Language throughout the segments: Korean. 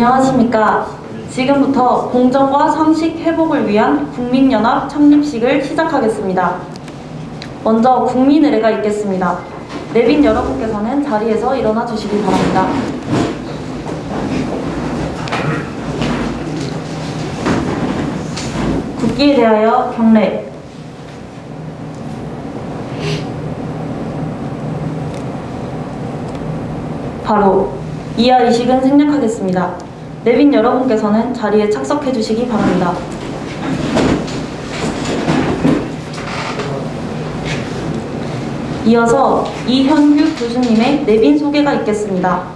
안녕하십니까. 지금부터 공정과 상식 회복을 위한 국민연합 창립식을 시작하겠습니다. 먼저 국민의례가 있겠습니다. 내빈 여러분께서는 자리에서 일어나 주시기 바랍니다. 국기에 대하여 경례. 바로 이하 의식은 생략하겠습니다. 내빈 여러분께서는 자리에 착석해 주시기 바랍니다. 이어서 이현규 교수님의 내빈 소개가 있겠습니다.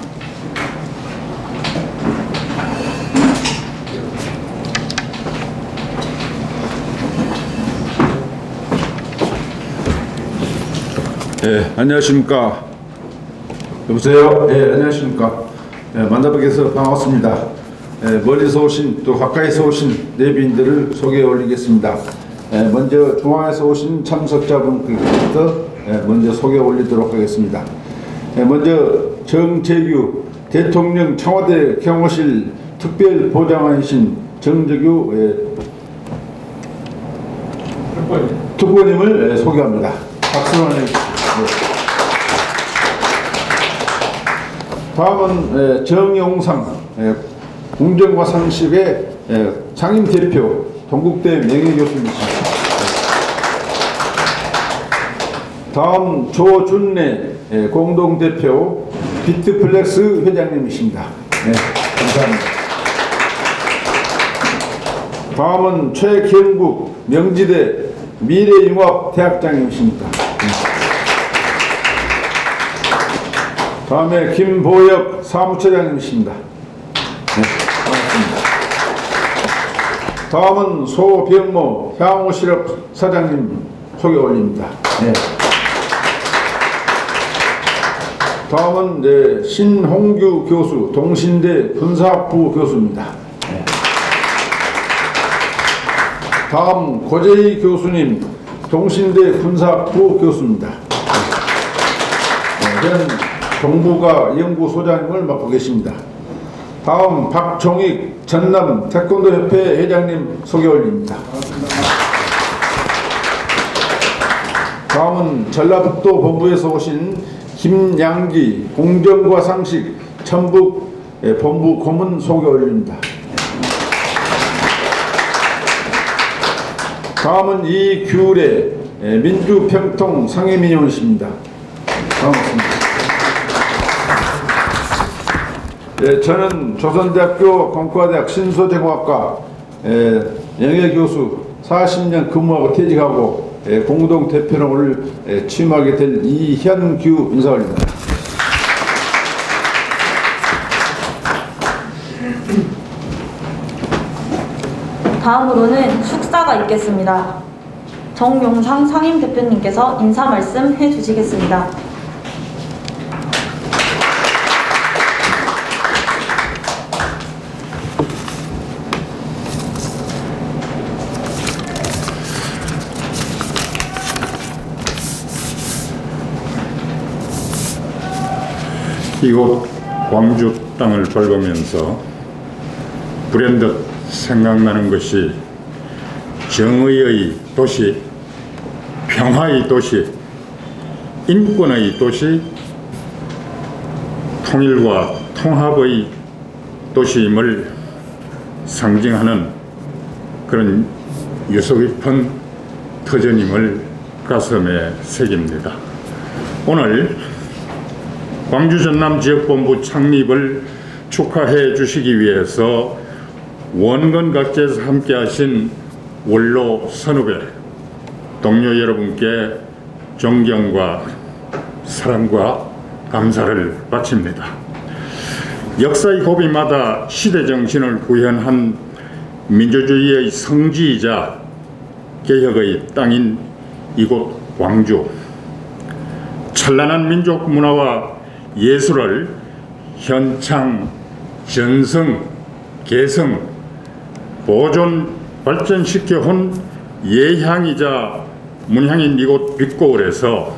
안녕하십니까. 여보세요? 안녕하십니까. 만나뵙게서 반갑습니다. 멀리서 오신 또 가까이서 오신 내빈들을 소개해 올리겠습니다. 먼저 중앙에서 오신 참석자분들부터 먼저 소개해 올리도록 하겠습니다. 먼저 정재규 대통령 청와대 경호실 특별보좌관이신 정재규 특보님을 소개합니다. 박수로 해주십시오. 다음은 정용상 공정과 상식의 상임대표 동국대 명예교수님이십니다. 다음 조준래 공동대표 비트플렉스 회장님이십니다. 감사합니다. 다음은 최경국 명지대 미래융합대학장님이십니다. 다음에 김보혁 사무처장님이십니다. 반갑습니다. 다음은 소병모 향후실업 사장님 소개 올립니다. 다음은 신홍규 교수 동신대 군사학부 교수입니다. 다음 고재희 교수님 동신대 군사학부 교수입니다. 현 정부가 연구소장님을 맡고 계십니다. 다음 박종익 전남 태권도협회 회장님 소개 올립니다. 다음은 전라북도 본부에서 오신 김양기 공정과 상식 전북 본부 고문 소개 올립니다. 다음은 이규래 민주평통 상임위원이십니다. 반갑습니다. 저는 조선대학교 공과대학 신소재공학과 영예교수 40년 근무하고 퇴직하고 공동대표로 오늘 취임하게 될 이현규 인사 올립니다. 다음으로는 축사가 있겠습니다. 정용상 상임대표님께서 인사 말씀 해주시겠습니다. 이곳 광주 땅을 밟으면서 불현듯 생각나는 것이 정의의 도시, 평화의 도시, 인권의 도시, 통일과 통합의 도시임을 상징하는 그런 유서 깊은 터전임을 가슴에 새깁니다. 오늘 광주 전남지역본부 창립을 축하해 주시기 위해서 원건 각지에서 함께 하신 원로 선후배 동료 여러분께 존경과 사랑과 감사를 바칩니다. 역사의 고비마다 시대정신을 구현한 민주주의의 성지이자 개혁의 땅인 이곳 광주, 찬란한 민족 문화와 예술을 현창, 전성, 개성, 보존, 발전시켜 온 예향이자 문향인 이곳 빛고을에서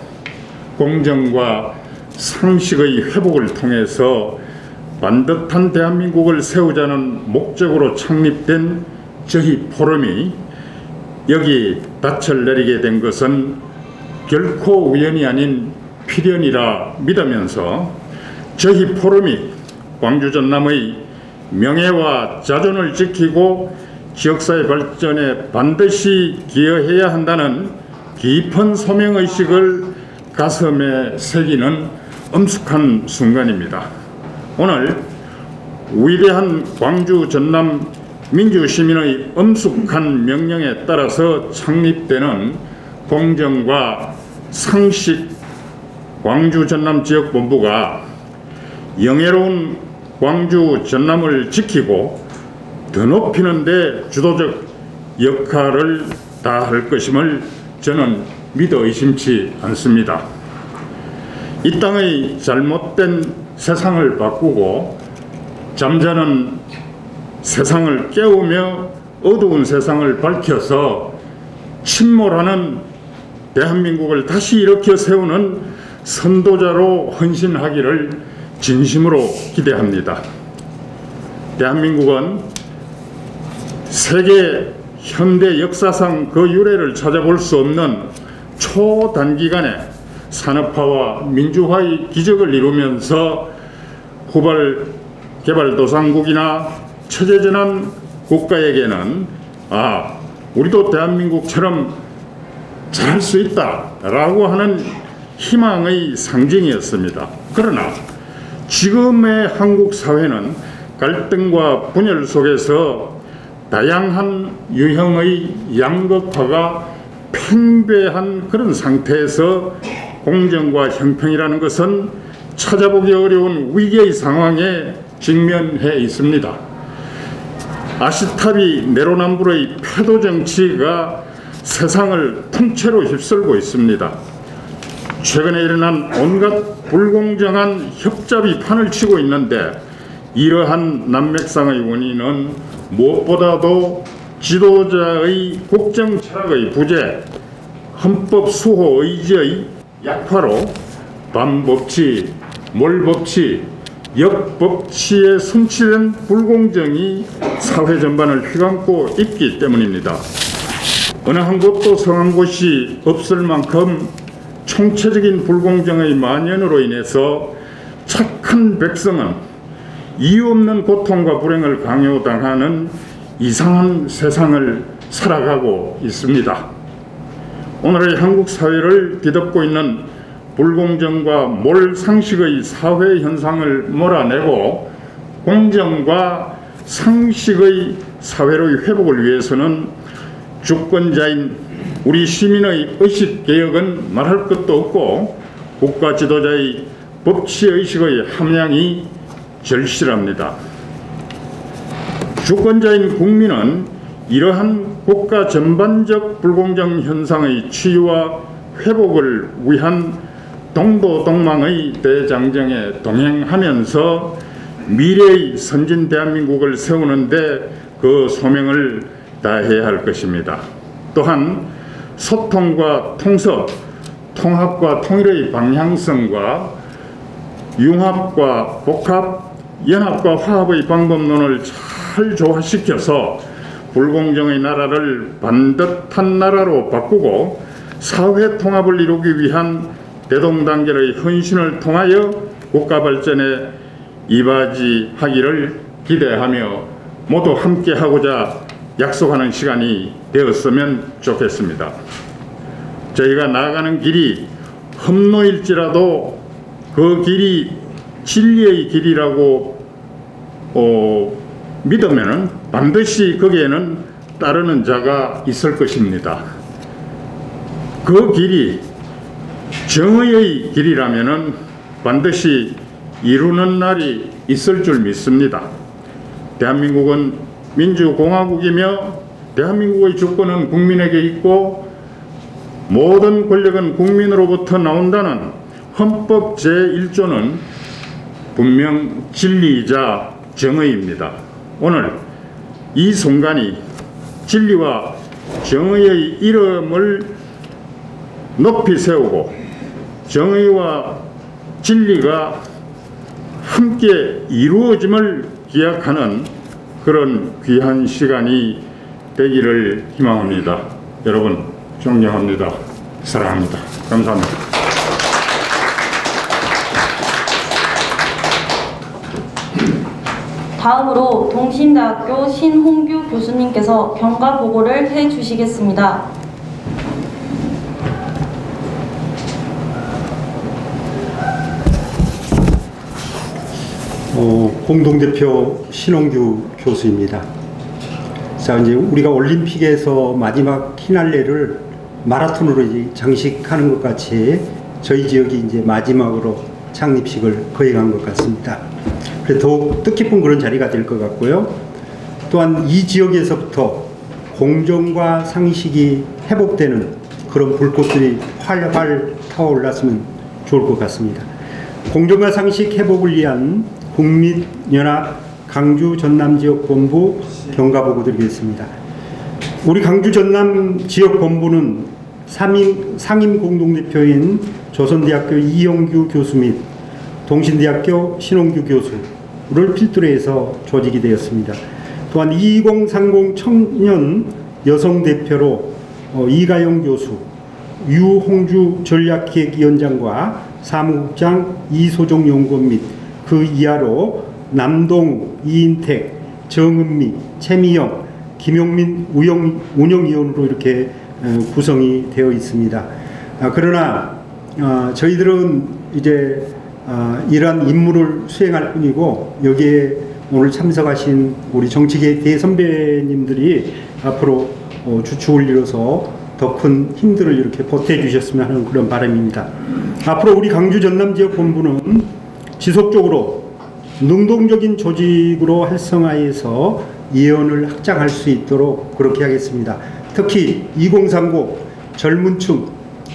공정과 상식의 회복을 통해서 반듯한 대한민국을 세우자는 목적으로 창립된 저희 포럼이 여기 닻을 내리게 된 것은 결코 우연이 아닌 필연이라 믿으면서 저희 포럼이 광주 전남의 명예와 자존을 지키고 지역사회 발전에 반드시 기여해야 한다는 깊은 소명의식을 가슴에 새기는 엄숙한 순간입니다. 오늘 위대한 광주 전남 민주시민의 엄숙한 명령에 따라서 창립되는 공정과 상식 광주 전남 지역본부가 영예로운 광주 전남을 지키고 더 높이는 데 주도적 역할을 다할 것임을 저는 믿어 의심치 않습니다. 이 땅의 잘못된 세상을 바꾸고 잠자는 세상을 깨우며 어두운 세상을 밝혀서 침몰하는 대한민국을 다시 일으켜 세우는 선도자로 헌신하기를 진심으로 기대합니다. 대한민국은 세계 현대 역사상 그 유래를 찾아볼 수 없는 초단기간에 산업화와 민주화의 기적을 이루면서 후발 개발도상국이나 체제전환 국가에게는 우리도 대한민국처럼 잘할 수 있다라고 하는 희망의 상징이었습니다. 그러나 지금의 한국 사회는 갈등과 분열 속에서 다양한 유형의 양극화가 팽배한 그런 상태에서 공정과 형평이라는 것은 찾아보기 어려운 위기의 상황에 직면해 있습니다. 아시타비 내로남불의 패도 정치가 세상을 통째로 휩쓸고 있습니다. 최근에 일어난 온갖 불공정한 협잡이 판을 치고 있는데 이러한 난맥상의 원인은 무엇보다도 지도자의 국정 철학의 부재, 헌법 수호 의지의 약화로 반법치, 몰법치, 역법치에 순치된 불공정이 사회 전반을 휘감고 있기 때문입니다. 어느 한 곳도 성한 곳이 없을 만큼 총체적인 불공정의 만연으로 인해서 착한 백성은 이유 없는 고통과 불행을 강요당하는 이상한 세상을 살아가고 있습니다. 오늘의 한국 사회를 뒤덮고 있는 불공정과 몰상식의 사회 현상을 몰아내고 공정과 상식의 사회로의 회복을 위해서는 주권자인 우리 시민의 의식개혁은 말할 것도 없고 국가 지도자의 법치의식의 함량이 절실합니다. 주권자인 국민은 이러한 국가 전반적 불공정 현상의 치유와 회복을 위한 동도동망의 대장정에 동행하면서 미래의 선진 대한민국을 세우는데 그 소명을 다해야 할 것입니다. 또한 소통과 통섭, 통합과 통일의 방향성과 융합과 복합, 연합과 화합의 방법론을 잘 조화시켜서 불공정의 나라를 반듯한 나라로 바꾸고 사회 통합을 이루기 위한 대동단결의 헌신을 통하여 국가 발전에 이바지하기를 기대하며 모두 함께하고자 약속하는 시간이 되었으면 좋겠습니다. 저희가 나아가는 길이 험로일지라도 그 길이 진리의 길이라고 믿으면 반드시 거기에는 따르는 자가 있을 것입니다. 그 길이 정의의 길이라면 반드시 이루는 날이 있을 줄 믿습니다. 대한민국은 민주공화국이며 대한민국의 주권은 국민에게 있고 모든 권력은 국민으로부터 나온다는 헌법 제1조는 분명 진리이자 정의입니다. 오늘 이 순간이 진리와 정의의 이름을 높이 세우고 정의와 진리가 함께 이루어짐을 기약하는 그런 귀한 시간이 되기를 희망합니다. 여러분 존경합니다. 사랑합니다. 감사합니다. 다음으로 동신대학교 신홍규 교수님께서 경과 보고를 해주시겠습니다. 공동대표 신홍규 교수입니다. 자, 이제 우리가 올림픽에서 마지막 피날레를 마라톤으로 이제 장식하는 것 같이 저희 지역이 이제 마지막으로 창립식을 거행한 것 같습니다. 그래서 더욱 뜻깊은 그런 자리가 될 것 같고요. 또한 이 지역에서부터 공정과 상식이 회복되는 그런 불꽃들이 활활 타올랐으면 좋을 것 같습니다. 공정과 상식 회복을 위한 국민연합 강주 전남 지역 본부 경과 보고 드리겠습니다. 우리 강주 전남 지역 본부는 상임 공동대표인 조선대학교 이영규 교수 및 동신대학교 신홍규 교수를 필두로 해서 조직이 되었습니다. 또한 2030 청년 여성 대표로 이가영 교수, 유홍주 전략기획위원장과 사무국장 이소정 연구원 및 그 이하로 남동, 이인택, 정은미, 최미영, 김용민 운영위원으로 이렇게 구성이 되어 있습니다. 그러나 저희들은 이제 이러한 임무를 수행할 뿐이고 여기에 오늘 참석하신 우리 정치계 대선배님들이 앞으로 주축을 이뤄서 더 큰 힘들을 이렇게 보태주셨으면 하는 그런 바람입니다. 앞으로 우리 강주 전남 지역 본부는 지속적으로 능동적인 조직으로 활성화해서 예언을 확장할 수 있도록 그렇게 하겠습니다. 특히 2030 젊은 층,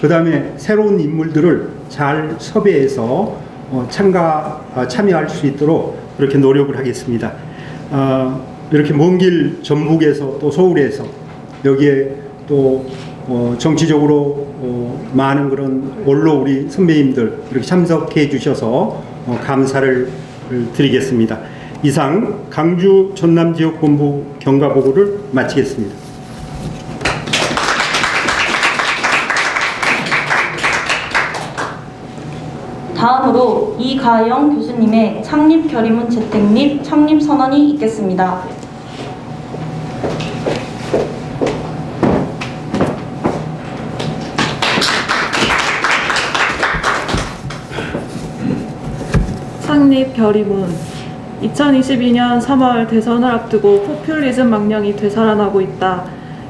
그 다음에 새로운 인물들을 잘 섭외해서 참여할 수 있도록 그렇게 노력을 하겠습니다. 이렇게 먼 길 전북에서 또 서울에서 여기에 또 정치적으로 많은 그런 원로 우리 선배님들 이렇게 참석해 주셔서 감사를 드리겠습니다. 이상 강주 전남 지역 본부 경과 보고를 마치겠습니다. 다음으로 이가영 교수님의 창립 결의문 채택 및 창립 선언이 있겠습니다. 창립 결의문. 2022년 3월 대선을 앞두고 포퓰리즘 망령이 되살아나고 있다.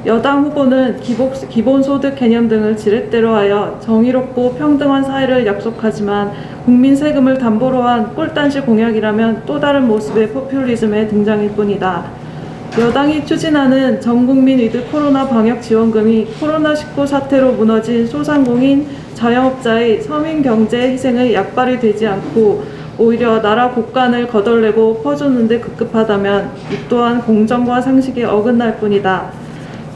여당 후보는 기본소득 개념 등을 지렛대로 하여 정의롭고 평등한 사회를 약속하지만 국민 세금을 담보로 한 꼴단식 공약이라면 또 다른 모습의 포퓰리즘의 등장일 뿐이다. 여당이 추진하는 전국민 위드 코로나 방역 지원금이 코로나19 사태로 무너진 소상공인, 자영업자의 서민 경제 희생의 약발이 되지 않고 오히려 나라 곳간을 거덜내고 퍼주는 데 급급하다면 이 또한 공정과 상식에 어긋날 뿐이다.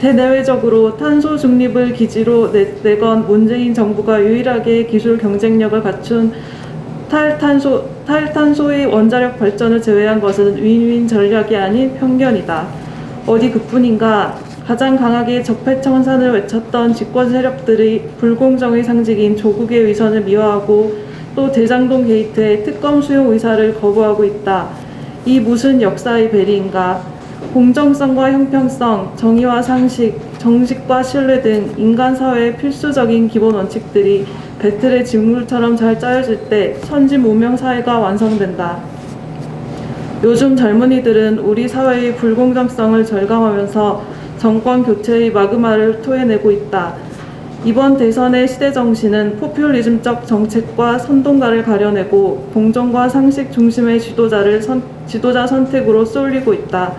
대내외적으로 탄소 중립을 기지로 내건 문재인 정부가 유일하게 기술 경쟁력을 갖춘 탈탄소의 원자력 발전을 제외한 것은 윈윈 전략이 아닌 편견이다. 어디 그뿐인가. 가장 강하게 적폐청산을 외쳤던 집권 세력들이 불공정의 상징인 조국의 위선을 미화하고 또 대장동 게이트의 특검 수용 의사를 거부하고 있다. 이 무슨 역사의 배리인가. 공정성과 형평성, 정의와 상식, 정직과 신뢰 등 인간 사회의 필수적인 기본 원칙들이 배틀의 직물처럼 잘 짜여질 때 선진문명 사회가 완성된다. 요즘 젊은이들은 우리 사회의 불공정성을 절감하면서 정권 교체의 마그마를 토해내고 있다. 이번 대선의 시대 정신은 포퓰리즘적 정책과 선동가를 가려내고 공정과 상식 중심의 지도자 선택으로 쏠리고 있다.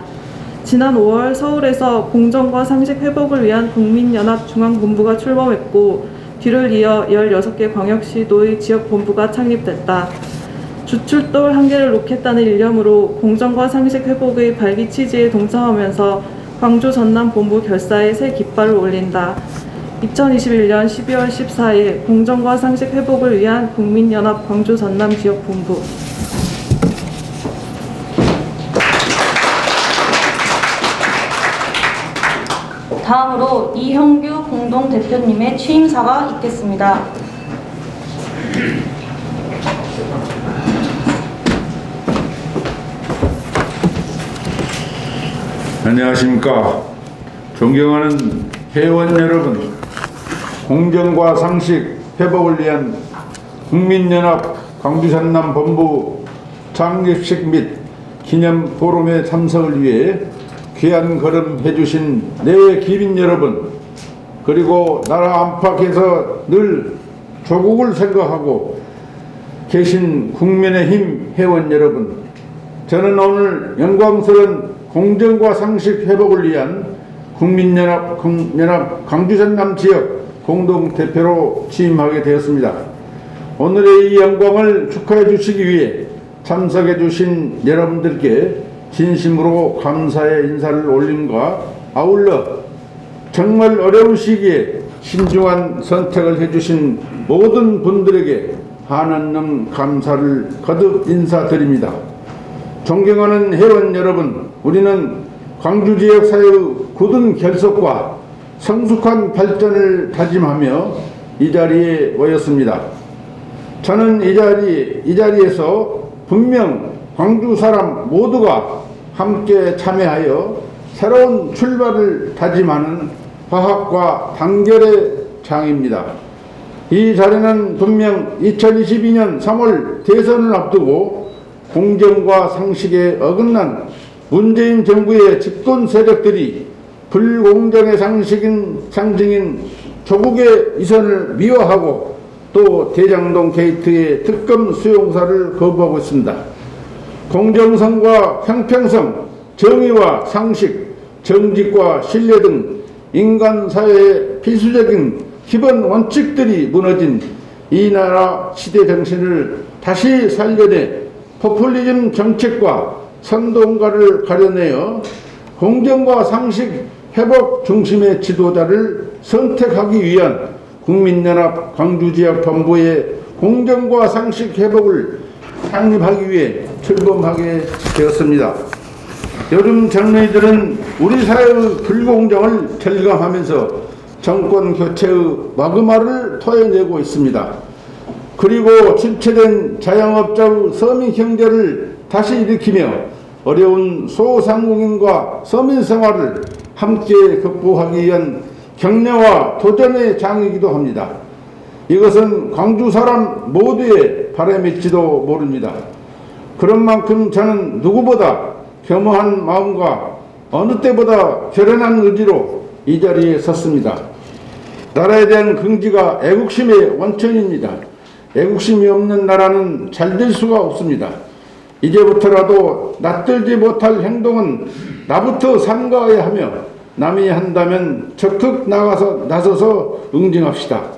지난 5월 서울에서 공정과 상식 회복을 위한 국민연합 중앙본부가 출범했고 뒤를 이어 16개 광역시도의 지역본부가 창립됐다. 주출돌 한 개를 놓겠다는 일념으로 공정과 상식 회복의 발기 취지에 동참하면서 광주 전남 본부 결사에 새 깃발을 올린다. 2021년 12월 14일 공정과 상식 회복을 위한 국민연합 광주 전남 지역본부. 다음으로 이형규 공동대표님의 취임사가 있겠습니다. 안녕하십니까. 존경하는 회원 여러분, 공정과 상식 회복을 위한 국민연합 광주산남 본부 창립식 및 기념 포럼의 참석을 위해 귀한 걸음 해주신 내 기민 여러분, 그리고 나라 안팎에서 늘 조국을 생각하고 계신 국민의힘 회원 여러분, 저는 오늘 영광스러운 공정과 상식 회복을 위한 국민연합 광주산남 지역 공동대표로 취임하게 되었습니다. 오늘의 이 영광을 축하해 주시기 위해 참석해 주신 여러분들께 진심으로 감사의 인사를 올림과 아울러 정말 어려운 시기에 신중한 선택을 해주신 모든 분들에게 한없는 감사를 거듭 인사드립니다. 존경하는 회원 여러분, 우리는 광주 지역 사회의 굳은 결속과 성숙한 발전을 다짐하며 이 자리에 모였습니다. 저는 이 자리에서 분명 광주 사람 모두가 함께 참여하여 새로운 출발을 다짐하는 화합과 단결의 장입니다. 이 자리는 분명 2022년 3월 대선을 앞두고 공정과 상식에 어긋난 문재인 정부의 집권 세력들이 불공정의 상징인 조국의 이선을 미화하고 또 대장동 게이트의 특검 수용사를 거부하고 있습니다. 공정성과 형평성, 정의와 상식, 정직과 신뢰 등 인간 사회의 필수적인 기본 원칙들이 무너진 이 나라 시대 정신을 다시 살려내 포퓰리즘 정책과 선동가를 가려내어 공정과 상식 회복 중심의 지도자를 선택하기 위한 국민연합 광주지역 본부의 공정과 상식 회복을 창립하기 위해 출범하게 되었습니다. 요즘 젊은이들은 우리 사회의 불공정을 절감하면서 정권 교체의 마그마를 토해내고 있습니다. 그리고 침체된 자영업자의 서민 경제를 다시 일으키며 어려운 소상공인과 서민 생활을 함께 극복하기 위한 격려와 도전의 장이기도 합니다. 이것은 광주 사람 모두의 바람일지도 모릅니다. 그런 만큼 저는 누구보다 겸허한 마음과 어느 때보다 결연한 의지로 이 자리에 섰습니다. 나라에 대한 긍지가 애국심의 원천입니다. 애국심이 없는 나라는 잘 될 수가 없습니다. 이제부터라도 낯들지 못할 행동은 나부터 삼가해야 하며 남이 한다면 적극 나서서 응징합시다.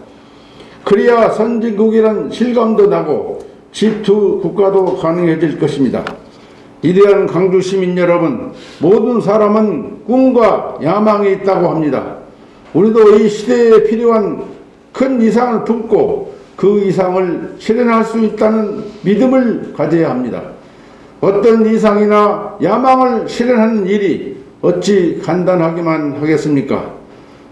그래야 선진국이란 실감도 나고 집투 국가도 가능해질 것입니다. 이대한 광주 시민 여러분, 모든 사람은 꿈과 야망이 있다고 합니다. 우리도 이 시대에 필요한 큰 이상을 품고 그 이상을 실현할 수 있다는 믿음을 가져야 합니다. 어떤 이상이나 야망을 실현하는 일이 어찌 간단하기만 하겠습니까?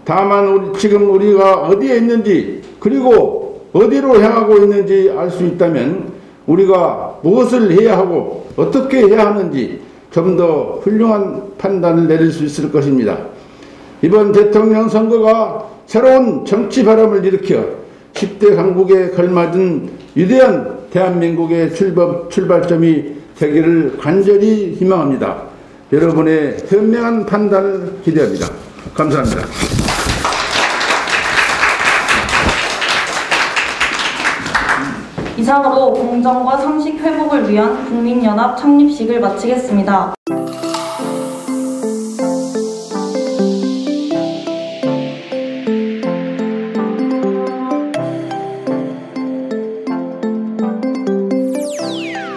다만 지금 우리가 어디에 있는지 그리고 어디로 향하고 있는지 알 수 있다면 우리가 무엇을 해야 하고 어떻게 해야 하는지 좀 더 훌륭한 판단을 내릴 수 있을 것입니다. 이번 대통령 선거가 새로운 정치 바람을 일으켜 10대 강국에 걸맞은 위대한 대한민국의 출발점이 되기를 간절히 희망합니다. 여러분의 현명한 판단을 기대합니다. 감사합니다. 이상으로 공정과 상식 회복을 위한 국민연합 창립식을 마치겠습니다.